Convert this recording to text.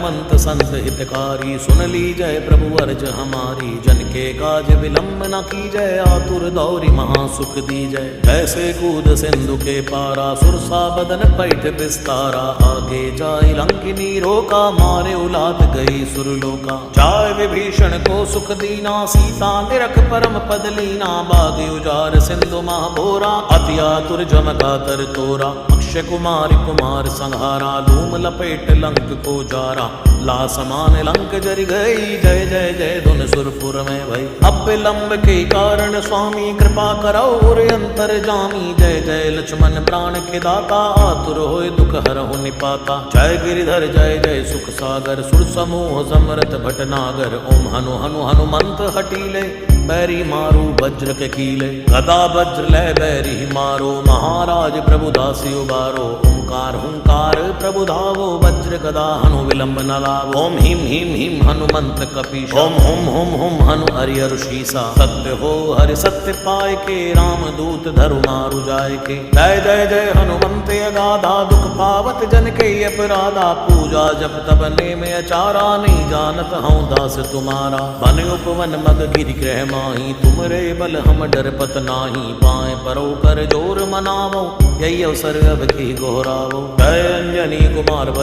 हनुमंत संत हितकारी, सुन ली जय प्रभु अर्ज हमारी। जन के काज विलंब न की जय, आतुर दौरी महासुख दी जय। जैसे कूद सिंधु के पारा, सुरसा बदन पैठ विस्तारा। आगे जाय लंकिनी रोका, मारे उलाद गई सुरलोका। जाय विभीषण को सुख दीना, सीता निरख परम पद लीना। बाग उजार सिंधु महाभोरा, अति आतुर जमका तर तोरा। अक्षय कुमार कुमार संहारा, धूम लपेट लंक को जारा। ला समान लंक जरि गई, जय जय जय धुन सुरपुर में भई। अब विलंब के कारण स्वामी, कृपा करौ और अंतर जामी। जय जय लक्ष्मण प्राण के दाता, आतुर होय दुख हरहु निपाता। जय गिरिधर जय जय सुख सागर, सुर समूह समरथ भटनागर। ओम हनु हनु हनुमंत हटीले, बैरी मारू वज्र के कीले। गदा वज्र लय बैरी मारो, महाराज प्रभु दासी उबारो। ओंकार हुंकार प्रभु धावो, वज्र गदा हनु विलंब न लावो। ओम हिम हिम हिम हनुमंत कपीसा, ओम हुम हुम हुम हनु हरिहर शीसा। सत्य हो हरि सत्य पाय के, राम दूत धरु मारु जाय के। जय जय जय हनुमंत अगाधा, दुख पावत जन के अपराधा। पूजा जप तब नेम अचारा, नहीं जानत हूँ दास तुम्हारा। बन उपवन मग गिरि ग्रह माही, तुमरे बल हम डरपत नाही। पाए परो कर जोर मनावो, यही अवसर अब की गोहरावो। जय अंजनी कुमार बल